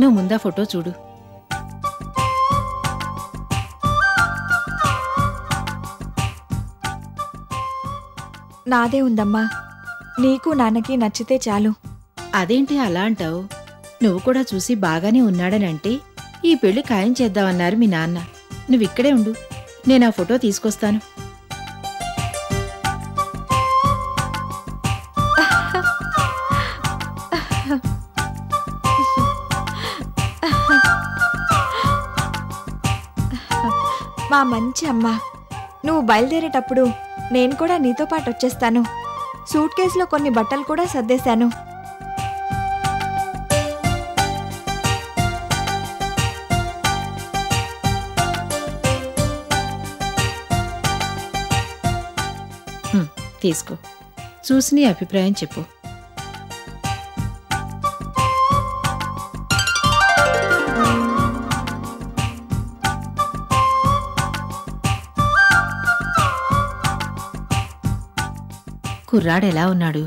నువ్వు ముందా ఫోటో చూడు. నాదే ఉందమ్మా. నీకు నాన్నకి నచ్చితే చాలు. అదేంటి అలా అంటావు? నువ్వు కూడా చూసి బాగానే ఉన్నాడనంటే ఈ పెళ్లి ఖాయం చేద్దామన్నారు మీ నాన్న. నువ్విక్కడే ఉండు, నేను ఆ ఫోటో తీసుకొస్తాను. మా మంచి అమ్మ, నువ్వు బయలుదేరేటప్పుడు నేను కూడా నీతో పాటు వచ్చేస్తాను. సూట్ కేసులో కొన్ని బట్టలు కూడా సర్దేశాను. తీసుకో, చూసి నీ అభిప్రాయం చెప్పు. కుర్రాడెలా ఉన్నాడు?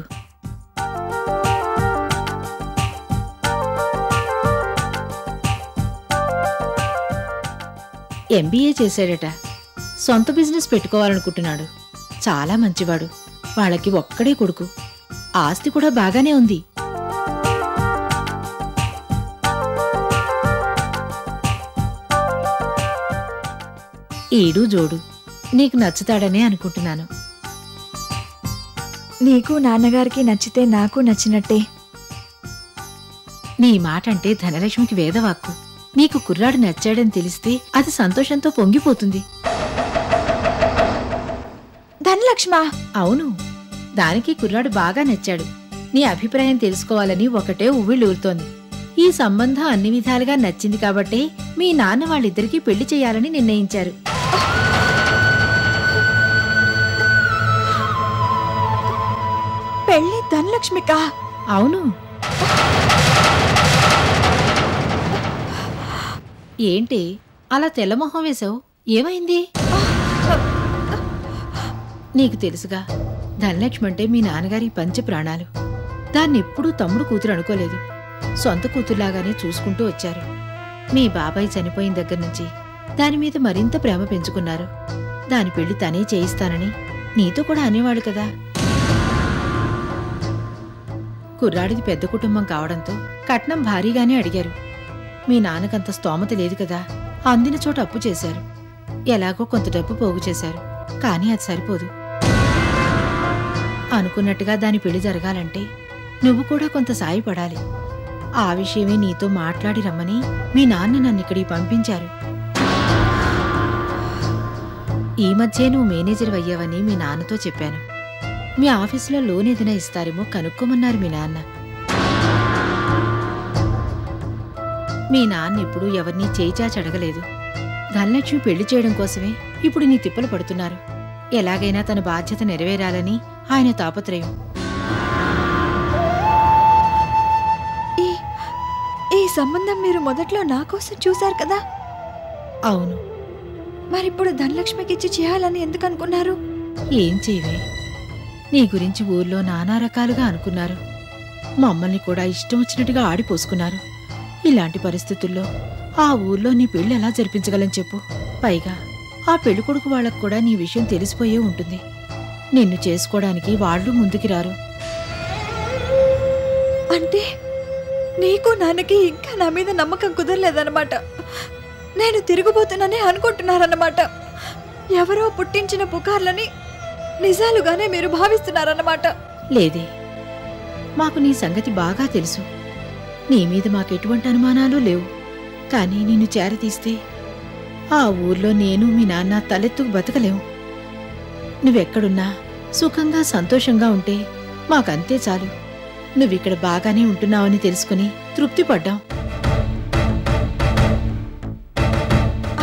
ఎంబీఏ చేశాడట. సొంత బిజినెస్ పెట్టుకోవాలనుకుంటున్నాడు. చాలా మంచివాడు. వాళ్ళకి ఒక్కడే కొడుకు. ఆస్తి కూడా బాగానే ఉంది. ఈడు జోడు నీకు నచ్చుతాడనే అనుకుంటున్నాను. నీకు నాన్నగారికి నచ్చితే నాకు నచ్చినట్టే. నీ మాటంటే ధనలక్ష్మికి వేదవాక్కు. నీకు కుర్రాడు నచ్చాడని తెలిస్తే అది సంతోషంతో పొంగిపోతుంది. ధనలక్ష్మ? అవును, దానికి కుర్రాడు బాగా నచ్చాడు. నీ అభిప్రాయం తెలుసుకోవాలని ఒకటే ఉవ్విళ్ళూరుతోంది. ఈ సంబంధం అన్ని విధాలుగా నచ్చింది కాబట్టే మీ నాన్న వాళ్ళిద్దరికీ పెళ్లి చేయాలని నిర్ణయించారు. పెళ్లి ధనలక్ష్మికా? అవును. ఏంటి అలా తెల్లమొహం వేశావు? ఏమైంది? నీకు తెలుసుగా, ధనలక్ష్మి అంటే మీ నాన్నగారి పంచ ప్రాణాలు. దాన్నెప్పుడూ తమ్ముడు కూతురు అనుకోలేదు. సొంత కూతురులాగానే చూసుకుంటూ వచ్చారు. మీ బాబాయ్ చనిపోయిన దగ్గర్నుంచి దాని మీద మరింత ప్రేమ పెంచుకున్నారు. దాని పెళ్లి తనే చేయిస్తానని నీతో కూడా అనేవాడు కదా. కుర్రాడిది పెద్ద కుటుంబం కావడంతో కట్నం భారీగానే అడిగారు. మీ నాన్నకంత స్తోమత లేదు కదా. అందిన చోట అప్పు చేశారు. ఎలాగో కొంత డబ్బు పోగు చేశారు. కానీ అది సరిపోదు. అనుకున్నట్టుగా దాని పెళ్లి జరగాలంటే నువ్వు కూడా కొంత సాయపడాలి. ఆ విషయమే నీతో మాట్లాడి రమ్మని మీ నాన్న నన్నిక్కడికి పంపించారు. ఈ మధ్యే నువ్వు మేనేజర్ అయ్యావని మీ నాన్నతో చెప్పాను. మీ ఆఫీసులో లోన్ ఏదైనా ఇస్తారేమో కనుక్కోమన్నారు మీ నాన్న. మీ నాన్న ఇప్పుడు ఎవరినీ చేయిచాచి అడగలేదు. ధనలక్ష్మి పెళ్లి చేయడం కోసమే ఇప్పుడు నీ తిప్పలు పడుతున్నారు. ఎలాగైనా తన బాధ్యత నెరవేరాలని ఆయన తాపత్రయం. ఈ సంబంధం మీరు మొదట్లో నా కోసం చూశారు కదా? అవును. మరిప్పుడు ధనలక్ష్మికిచ్చి చేయాలని ఎందుకు అనుకున్నారు? ఏం చేయవే, నీ గురించి ఊర్లో నానా రకాలుగా అనుకున్నారు. మమ్మల్ని కూడా ఇష్టం వచ్చినట్టుగా ఆడిపోసుకున్నారు. ఇలాంటి పరిస్థితుల్లో ఆ ఊర్లో నీ పెళ్లి ఎలా జరిపించగలని చెప్పు. పైగా ఆ పెళ్ళికొడుకు వాళ్లకు కూడా నీ విషయం తెలిసిపోయే ఉంటుంది. నిన్ను చేసుకోవడానికి వాళ్ళు ముందుకి రారు. అంటే నీకు నాన్నకి ఇంకా నా మీద నమ్మకం కుదరలేదన్నమాట. నేను తిరిగిపోతున్నానే అనుకుంటున్నారన్నమాట. ఎవరో పుట్టించిన పుకార్లని నిజాలుగానే మీరు భావిస్తున్నారన్నమాట. లేదే, మాకు నీ సంగతి బాగా తెలుసు. నీ మీద మాకెటువంటి అనుమానాలు లేవు. కానీ నిన్ను చేరతీస్తే ఆ ఊర్లో నేను మీ నాన్న తలెత్తుకు బతకలేవు. నువ్వెక్కడున్నా సుఖంగా సంతోషంగా ఉంటే మాకంతే చాలు. నువ్విక్కడ బాగానే ఉంటున్నావని తెలుసుకుని తృప్తిపడ్డాం.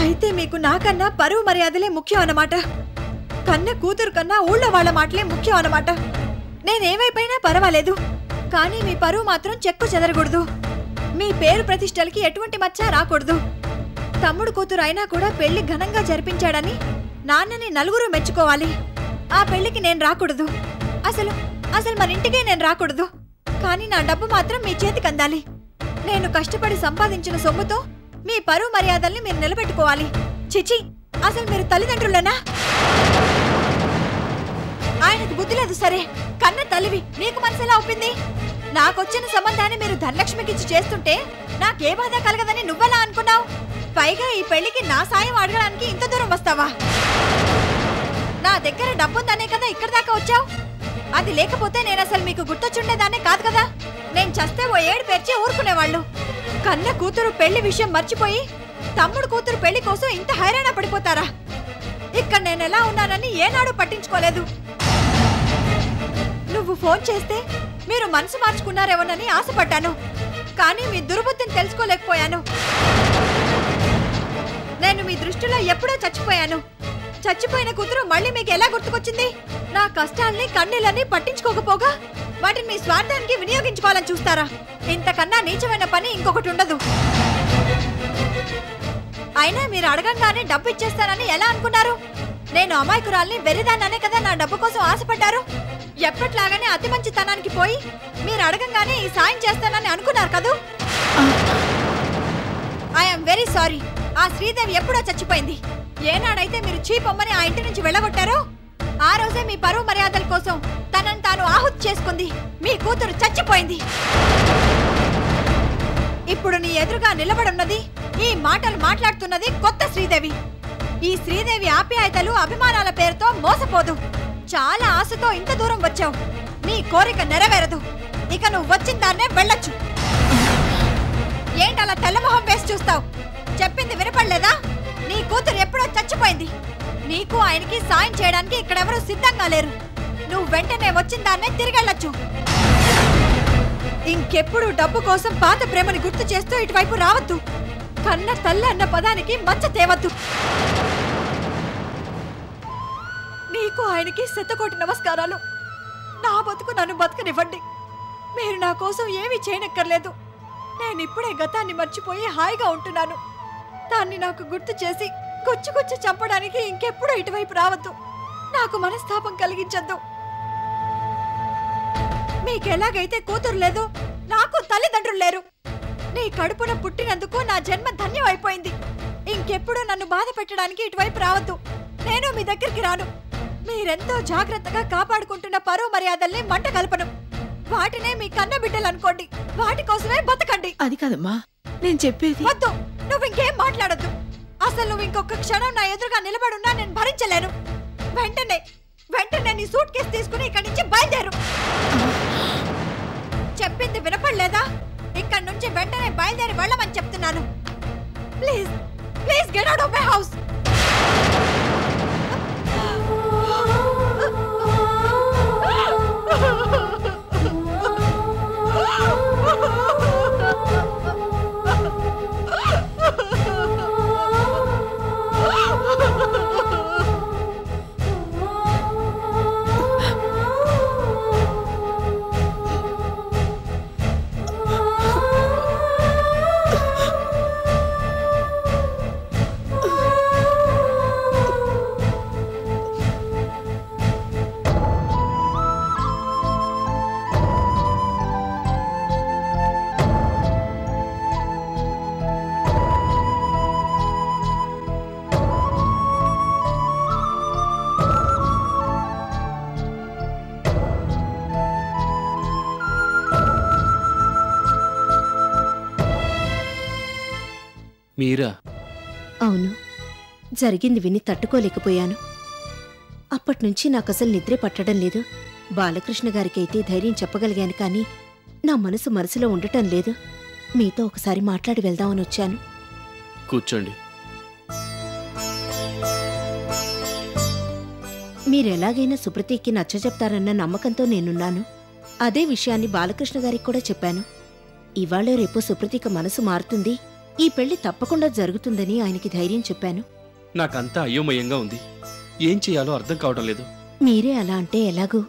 అయితే మీకు నాకన్నా పరువు మర్యాదలే ముఖ్యం అన్నమాట. కన్న కూతురు కన్నా ఊళ్ళో వాళ్ళ మాటలే ముఖ్యం అన్నమాట. నేనేమైపోయినా పర్వాలేదు, కానీ మీ పరువు మాత్రం చెక్కు చెదరకూడదు. మీ పేరు ప్రతిష్టలకి ఎటువంటి మచ్చ రాకూడదు. తమ్ముడు కూతురు అయినా కూడా పెళ్లి ఘనంగా జరిపించాడని నాన్నని నలుగురు మెచ్చుకోవాలి. ఆ పెళ్లికి నేను రాకూడదు. అసలు మన ఇంటికే నేను రాకూడదు. కానీ నా డబ్బు మాత్రం మీ చేతికి అందాలి. నేను కష్టపడి సంపాదించిన సొమ్ముతో మీ పరువు మర్యాదల్ని మీరు నిలబెట్టుకోవాలి. చిచి, అసలు మీరు తల్లిదండ్రులేనా? ఆయనకు బుద్ధి లేదు సరే, కన్న తల్లివి, నీకు మనసులా ఒప్పింది? నాకొచ్చిన సంబంధాన్ని మీరు ధనలక్ష్మికిచ్చి చేస్తుంటే నాకే బాధ కలగదని నువ్వెలా అనుకున్నావు? పైగా ఈ పెళ్లికి నా సాయం అడగడానికి ఇంత దూరం వస్తావా? నా దగ్గర డబ్బుందనే కదా ఇక్కడి దాకా వచ్చావు. అది లేకపోతే నేను అసలు మీకు గుర్తొచ్చుండేదాన్నే కాదు కదా. నేను చస్తే ఓ ఏడు పేర్చి ఊరుకునేవాళ్ళు. కన్న కూతురు పెళ్లి విషయం మర్చిపోయి తమ్ముడు కూతురు పెళ్లి కోసం ఇంత హైరాణ పడిపోతారా? ఇక్కడ నేను ఎలా ఉన్నానని ఏనాడు పట్టించుకోలేదు. నువ్వు ఫోన్ చేస్తే మీరు మనసు మార్చుకున్నారేమోనని ఆశపడ్డాను, కానీ మీ దుర్బుద్ధిని తెలుసుకోలేకపోయాను. నేను మీ దృష్టిలో ఎప్పుడో చచ్చిపోయాను. చచ్చిపోయిన కూతురు మళ్ళీ మీకు ఎలా గుర్తుకొచ్చింది? నా కష్టాల్ని కన్నీళ్ళని పట్టించుకోకపోగా వాటిని మీ స్వార్థానికి వినియోగించుకోవాలని చూస్తారా? ఇంతకన్నా నీచమైన పని ఇంకొకటి ఉండదు. అయినా మీరు అడగంగానే డబ్బు ఇచ్చేస్తానని ఎలా అనుకున్నారు? నేను అమాయకురాల్ని, వెర్రిదాన్ననే కదా నా డబ్బు కోసం ఆశపడ్డారు. ఎప్పట్లాగానే అతి మంచితనానికి పోయి మీరు అడగంగానే ఈ సాయం చేస్తానని అనుకున్నారు కదూ? I'm very sorry. ఆ శ్రీదేవి ఎప్పుడో చచ్చిపోయింది. ఏనాడైతే మీరు చీపమ్మని ఆ ఇంటి నుంచి వెళ్ళగొట్టారో ఆ రోజే మీ పరువు మర్యాదల కోసం తనని తాను ఆహుతి చేసుకుంది. మీ కూతురు చచ్చిపోయింది. ఇప్పుడు నీ ఎదురుగా నిలబడున్నది, ఈ మాటలు మాట్లాడుతున్నది కొత్త శ్రీదేవి. ఈ శ్రీదేవి ఆప్యాయతలు, అభిమానాల పేరుతో మోసపోదు. చాలా ఆశతో ఇంత దూరం వచ్చావు. నీ కోరిక నెరవేరదు. ఇక నువ్వు వచ్చిన దాన్నే వెళ్ళొచ్చు. ఏంటలా తెల్లమొహం వేసి చూస్తావు? చెప్పింది వినపడలేదా? నీ కూతురు ఎప్పుడో చచ్చిపోయింది. నీకు ఆయనకి సాయం చేయడానికి ఇక్కడెవరూ సిద్ధంగా లేరు. నువ్వు వెంటనే వచ్చిన దాన్నే తిరిగెళ్ళొచ్చు. ఇంకెప్పుడు డబ్బు కోసం పాత ప్రేమని గుర్తు చేస్తూ ఇటువైపు రావద్దు. కన్న తల్లి అన్న పదానికి మచ్చ తేవద్దు. నీకు ఆయనకి శతకోటి నమస్కారాలు. నా బతుకు నన్ను బతకనివ్వండి. మీరు నా కోసం ఏమీ చేయనక్కర్లేదు. నేను ఇప్పుడే గతాన్ని మర్చిపోయి హాయిగా ఉంటున్నాను. దాన్ని నాకు గుర్తు చేసి గుచ్చి చంపడానికి ఇంకెప్పుడు ఇటువైపు రావద్దు. నాకు మనస్తాపం కలిగించద్దు. మీకెలాగైతే కూతురు లేదు, నాకు తల్లిదండ్రులు లేరు. నీ కడుపున పుట్టినందుకు నా జన్మ ధన్యం అయిపోయింది. ఇంకెప్పుడు నన్ను బాధ పెట్టడానికి ఇటువైపు రావద్దు. నేను మీ దగ్గరికి రాను. మీరెంతో జాగ్రత్తగా కాపాడుకుంటున్న పరువు మర్యాదల్ని మంట కలపను. వాటినే మీ కన్న బిడ్డలు అనుకోండి. వాటి కోసమే బతకండి. అది కాదమ్మా నేను చెప్పేది. వద్దు, నువ్వు ఇంకేం మాట్లాడద్దు. అసలు నువ్వు ఇంకొక క్షణం నా ఎదురుగా నిలబడున్నా నేను భరించలేను. వెంటనే నీ సూట్ కేసు తీసుకుని ఇక్కడి నుంచి బయలుదేరు. చెప్పింది వినపడలేదా? ఇక్కడి నుంచి వెంటనే బయలుదేరి వెళ్ళమని చెప్తున్నాను. Please please get out of my house. మీరా? అవును, జరిగింది విని తట్టుకోలేకపోయాను. అప్పట్నుంచి నాకసలు నిద్రే పట్టడం లేదు. బాలకృష్ణ గారికైతే ధైర్యం చెప్పగలిగాను, కానీ నా మనసులో ఉండటం లేదు. మీతో ఒకసారి మాట్లాడి వెళ్దామని వచ్చాను. కూర్చోండి. మీరెలాగైనా సుప్రతీకి నచ్చజెప్తారన్న నమ్మకంతో నేనున్నాను. అదే విషయాన్ని బాలకృష్ణ గారికి కూడా చెప్పాను. ఇవాళ రేపు సుప్రతీక మనసు మారుతుంది, ఈ పెళ్లి తప్పకుండా జరుగుతుందని ఆయనకి ధైర్యం చెప్పాను. నాకంతా అయోమయంగా ఉంది. ఏం చేయాలో అర్థం కావడం లేదు. మీరే అలా అంటే ఎలాగూ?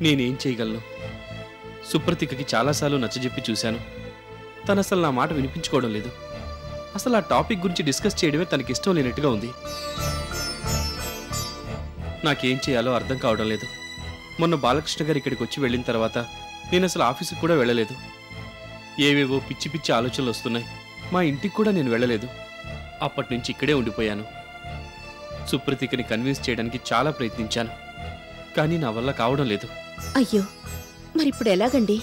నేనేం చేయగలను? సుప్రతీకకి చాలాసార్లు నచ్చజెప్పి చూశాను. తనసలు నా మాట వినిపించుకోవడం లేదు. అసలు ఆ టాపిక్ గురించి డిస్కస్ చేయడమే తనకిష్టం లేనట్టుగా ఉంది. నాకేం చేయాలో అర్థం కావడం లేదు. మొన్న బాలకృష్ణ గారు ఇక్కడికి వచ్చి వెళ్ళిన తర్వాత నేను అసలు ఆఫీసుకు కూడా వెళ్ళలేదు. ఏవేవో పిచ్చి పిచ్చి ఆలోచనలు వస్తున్నాయి. మా ఇంటికి కూడా నేను వెళ్ళలేదు. అప్పటి నుంచి ఇక్కడే ఉండిపోయాను. సుప్రతీకని కన్విన్స్ చేయడానికి చాలా ప్రయత్నించాను, కానీ నా వల్ల కావడం లేదు. అయ్యో, మరిప్పుడు ఎలాగండి?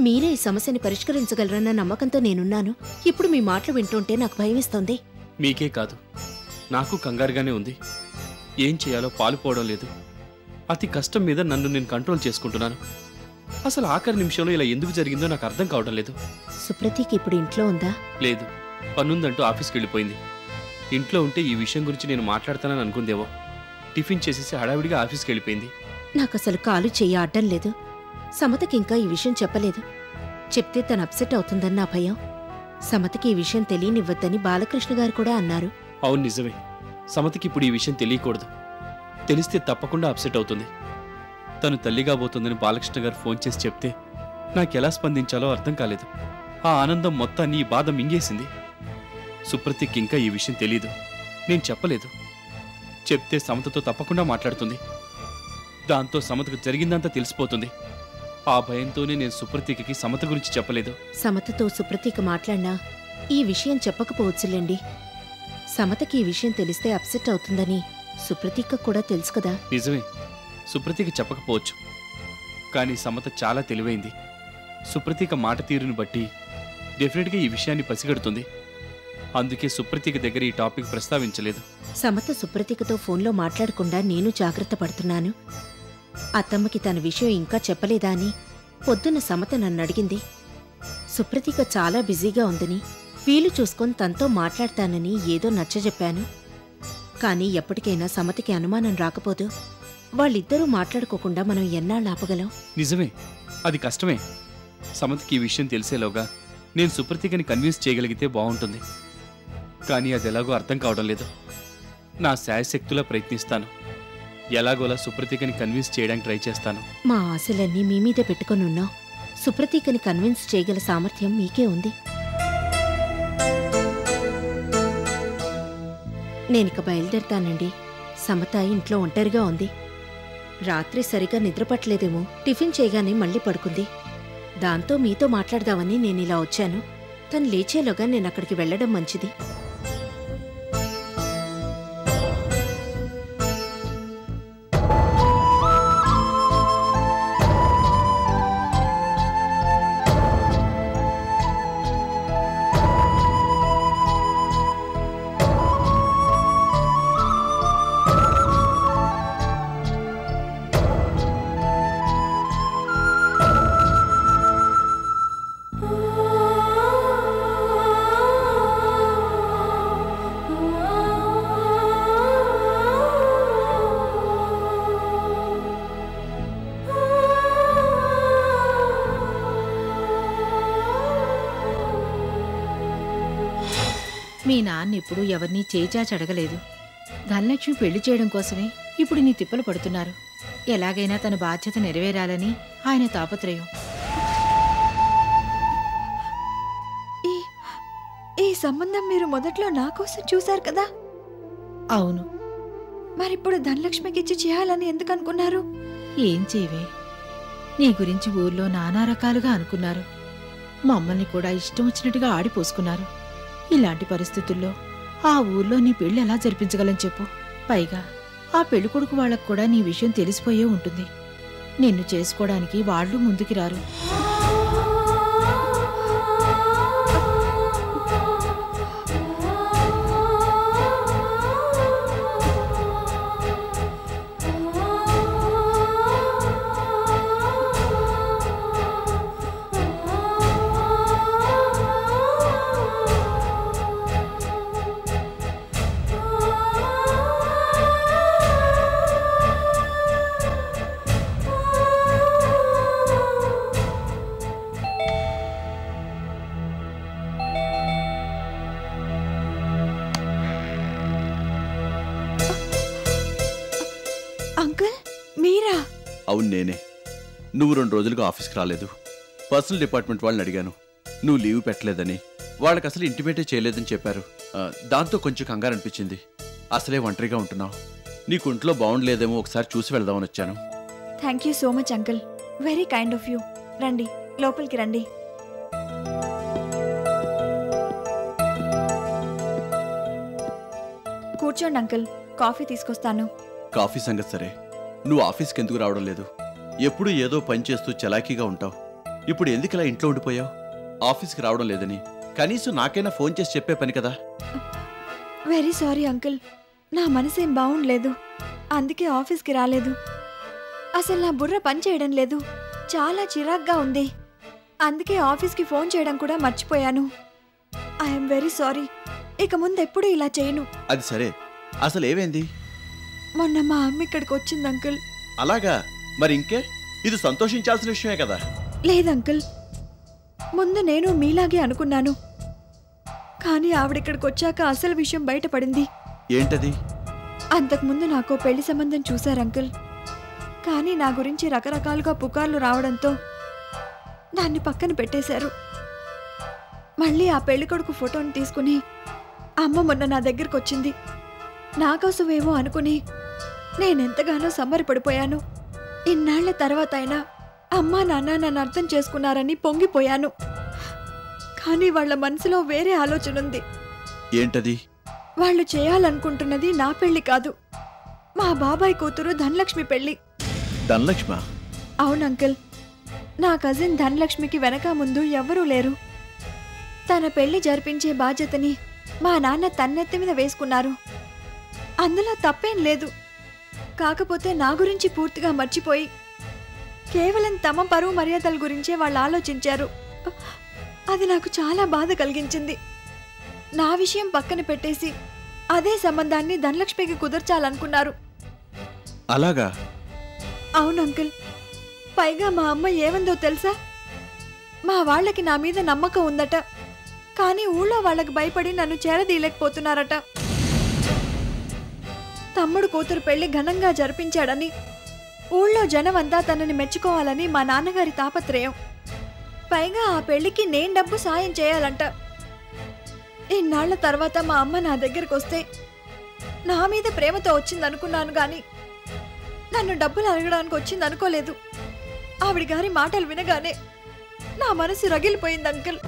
మీరే ఈ సమస్యని పరిష్కరించగలరన్న నమ్మకంతో నేనున్నాను. ఇప్పుడు మీ మాటలు వింటుంటే నాకు భయమేస్తోంది. మీకే కాదు, నాకు కంగారుగానే ఉంది. ఏం చేయాలో పాలుపోవడం లేదు. అతి కష్టం మీద నన్ను నేను కంట్రోల్ చేసుకుంటున్నాను. అసలు ఆఖరి నిమిషంలో ఇలా ఎందుకు జరిగిందో నాకు అర్థం కావడం లేదు. సుప్రతీక్ ఇప్పుడు ఇంట్లో ఉందా? లేదు, పనుందంటూ ఆఫీస్కి వెళ్ళిపోయింది. ఇంట్లో ఉంటే ఈ విషయం గురించి నేను మాట్లాడతానని అనుకుందేవో. టిఫిన్ చేసేసి హడావిడిగా ఆఫీస్కి వెళ్ళిపోయింది. నాకసలు కాలు చెయ్యి ఆడడం లేదు. సమతకి ఇంకా ఈ విషయం చెప్పలేదు. చెప్తే తను అప్సెట్ అవుతుందని నా భయం. సమతకి ఈ విషయం తెలియనివ్వద్దని బాలకృష్ణ గారు కూడా అన్నారు. అవును, నిజమే. సమతకి ఇప్పుడు ఈ విషయం తెలియకూడదు. తెలిస్తే తప్పకుండా అప్సెట్ అవుతుంది. తను తల్లిగా పోతుందని బాలకృష్ణ గారు ఫోన్ చేసి చెప్తే నాకెలా స్పందించాలో అర్థం కాలేదు. ఆ ఆనందం మొత్తాన్ని ఈ బాధ మింగేసింది. సుప్రతీక్ ఇంకా ఈ విషయం తెలీదు. నేను చెప్పలేదు. చెప్తే సమతతో తప్పకుండా మాట్లాడుతుంది. దాంతో సమతకు జరిగిందంతా తెలిసిపోతుంది. ఆ భయంతోనే నేను సుప్రతీకకి సమత గురించి చెప్పలేదు. సమతతో సుప్రతీక మాట్లాడినా ఈ విషయం చెప్పకపోవచ్చులేండి. సమతకి ఈ విషయం తెలిస్తే అప్సెట్ అవుతుందని సుప్రతీక కూడా తెలుసు కదా. నిజమే, సుప్రతీక చెప్పకపోవచ్చు. కానీ సమత చాలా తెలివైంది. సుప్రతీక మాట తీరుని బట్టి డెఫినెట్గా ఈ విషయాన్ని పసిగడుతుంది. అందుకే సుప్రతీక దగ్గర ఈ టాపిక్ ప్రస్తావించలేదు. సమత సుప్రతీకతో ఫోన్లో మాట్లాడకుండా నేను జాగ్రత్త పడుతున్నాను. అత్తమ్మకి తన విషయం ఇంకా చెప్పలేదా అని పొద్దున్న సమత నన్ను అడిగింది. సుప్రతీక చాలా బిజీగా ఉందని, వీలు చూసుకొని తనతో మాట్లాడతానని ఏదో నచ్చజెప్పాను. కానీ ఎప్పటికైనా సమతకి అనుమానం రాకపోదు. వాళ్ళిద్దరూ మాట్లాడుకోకుండా మనం ఎన్నాళ్ళు ఆపగలం? నిజమే, అది కష్టమే. సమతకి ఈ విషయం తెలిసేలోగా నేను సుప్రతీకని కన్విన్స్ చేయగలిగితే బాగుంటుంది. కానీ అది ఎలాగో అర్థం కావడం లేదు. నా శాయశక్తులా ప్రయత్నిస్తాను. ఎలాగోలా సుప్రతీకని కన్విన్స్ చేయడానికి ట్రై చేస్తాను. మా ఆశలన్నీ మీ మీదే పెట్టుకొని ఉన్నాం. సుప్రతీకని కన్విన్స్ చేయగల సామర్థ్యం మీకే ఉంది. నేనిక బయలుదేరతానండి. సమత ఇంట్లో ఒంటరిగా ఉంది. రాత్రి సరిగా నిద్రపట్టలేదేమో. టిఫిన్ చేయగానే మళ్ళీ పడుకుంది. దాంతో మీతో మాట్లాడదామని నేనిలా వచ్చాను. తను లేచేలోగా నేనక్కడికి వెళ్లడం మంచిది. మీ నాన్న ఇప్పుడు ఎవరినీ చేయిచాచి అడగలేదు. ధనలక్ష్మి పెళ్లి చేయడం కోసమే ఇప్పుడు నీ తిప్పలు పడుతున్నారు. ఎలాగైనా తన బాధ్యత నెరవేరాలని ఆయన తాపత్రయం. ఈ సంబంధం మీరు మొదట్లో నా కోసం చూశారు కదా? అవును. మరిప్పుడు ధనలక్ష్మికి ఇచ్చి చేయాలని ఎందుకు అనుకున్నారు? ఏం చేయవే, నీ గురించి ఊర్లో నానా రకాలుగా అనుకున్నారు. మమ్మల్ని కూడా ఇష్టం వచ్చినట్టుగా ఆడిపోసుకున్నారు. ఇలాంటి పరిస్థితుల్లో ఆ ఊర్లో నీ పెళ్లి ఎలా జరిపించగలని చెప్పు. పైగా ఆ పెళ్లి కొడుకు వాళ్ళకు కూడా నీ విషయం తెలిసిపోయే ఉంటుంది. నిన్ను చేసుకోవడానికి వాళ్ళు ముందుకి రారు. అవును, నేనే. నువ్వు 2 రోజులుగా ఆఫీస్కి రాలేదు. పర్సనల్ డిపార్ట్మెంట్ వాళ్ళని అడిగాను. నువ్వు లీవ్ పెట్టలేదని, వాళ్ళకి అసలు ఇంటిమేటే చేయలేదని చెప్పారు. దాంతో కొంచెం కంగారు అనిపించింది. అసలే ఒంటరిగా ఉంటున్నావు. నీకు ఒంట్లో బాగుండలేదేమో ఒకసారి చూసి వెళ్దామని వచ్చాను. Thank you so much uncle. Very kind of you. రండి, లోపలికి రండి. కూర్చోండి అంకుల్, కాఫీ తీసుకొస్తాను. కాఫీ సంగతి సరే, నువ్వు ఆఫీస్కి ఎందుకు రావడం లేదు? ఎప్పుడు ఏదో పని చేస్తూ చలాకీగా ఉంటావు. ఇప్పుడు ఎందుకు ఇలా ఇంట్లో ఉండిపోయావు? ఆఫీస్కి రావడం లేదని కనీసం నాకైనా ఫోన్ చేసి చెప్పే పని కదా. వెరీ సారీ అంకుల్, నా మనసేం బాగుండలేదు, అందుకే ఆఫీస్కి రాలేదు. అసలు నా బుర్ర పని చేయడం లేదు, చాలా చిరాగ్గా ఉంది, అందుకే ఆఫీస్కి ఫోన్ చేయడం కూడా మర్చిపోయాను. ఐఎమ్ వెరీ సారీ, ఇక ముందు ఎప్పుడూ ఇలా చేయను. అది సరే, అసలు ఏమైంది? మొన్న మా అమ్మ ఇక్కడికి వచ్చింది అంకుల్. అలాగా? మరి ఇంకే, ఇది సంతోషించాల్సిన విషయమే కదా. లేదంకుల్, ముందు నేను మీలాగే అనుకున్నాను, కానీ ఆవిడిక్కడికి వచ్చాక అసలు విషయం బయటపడింది. ఏంటది? అంతకుముందు నాకు పెళ్లి సంబంధం చూశారంకుల్, కానీ నా గురించి రకరకాలుగా పుకార్లు రావడంతో దాన్ని పక్కన పెట్టేశారు. మళ్ళీ ఆ పెళ్లికొడుకు ఫోటోని తీసుకుని అమ్మ మొన్న నా దగ్గరకు వచ్చింది. నాకోసమేమో అనుకుని నేనెంతగానో సంబరపడిపోయాను. ఇన్నాళ్ల తర్వాత అయినా అమ్మా నాన్న నన్ను అర్థం చేసుకున్నారని పొంగిపోయాను. కానీ వాళ్ళ మనసులో వేరే ఆలోచన ఉంది. ఏంటది? వాళ్ళు చేయాలనుకుంటున్నది నా పెళ్లి కాదు, మా బాబాయ్ కూతురు ధనలక్ష్మి పెళ్లి. ధనలక్ష్మ? అవునంకుల్, నా కజిన్ ధనలక్ష్మికి వెనక ముందు ఎవ్వరూ లేరు. తన పెళ్లి జరిపించే బాధ్యతని మా నాన్న తన్నెత్తి మీద వేసుకున్నారు. అందులో తప్పేం లేదు, కాకపోతే నా గురించి పూర్తిగా మర్చిపోయి కేవలం తమ పరువు మర్యాదల గురించే వాళ్ళు ఆలోచించారు. అది నాకు చాలా బాధ కలిగించింది. నా విషయం పక్కన పెట్టేసి అదే సంబంధాన్ని ధనలక్ష్మికి కుదర్చాలనుకున్నారు. అలాగా? అవును అంకుల్, పైగా మా అమ్మ ఏమందో తెలుసా? మా వాళ్ళకి నా మీద నమ్మకం ఉందట, కానీ ఊళ్ళో వాళ్ళకి భయపడి నన్ను చేరదీయలేకపోతున్నారట. తమ్ముడు కూతురు పెళ్లి ఘనంగా జరిపించాడని, ఊళ్ళో జనమంతా తనని మెచ్చుకోవాలని మా నాన్నగారి తాపత్రయం. పైగా ఆ పెళ్లికి నేను డబ్బు సాయం చేయాలంట. ఇన్నాళ్ల తర్వాత మా అమ్మ నా దగ్గరకు వస్తే నా మీద ప్రేమతో వచ్చిందనుకున్నాను, గాని నన్ను డబ్బులు అడగడానికి వచ్చిందనుకోలేదు. ఆవిడ గారి మాటలు వినగానే నా మనసు రగిలిపోయింది అంకుల్.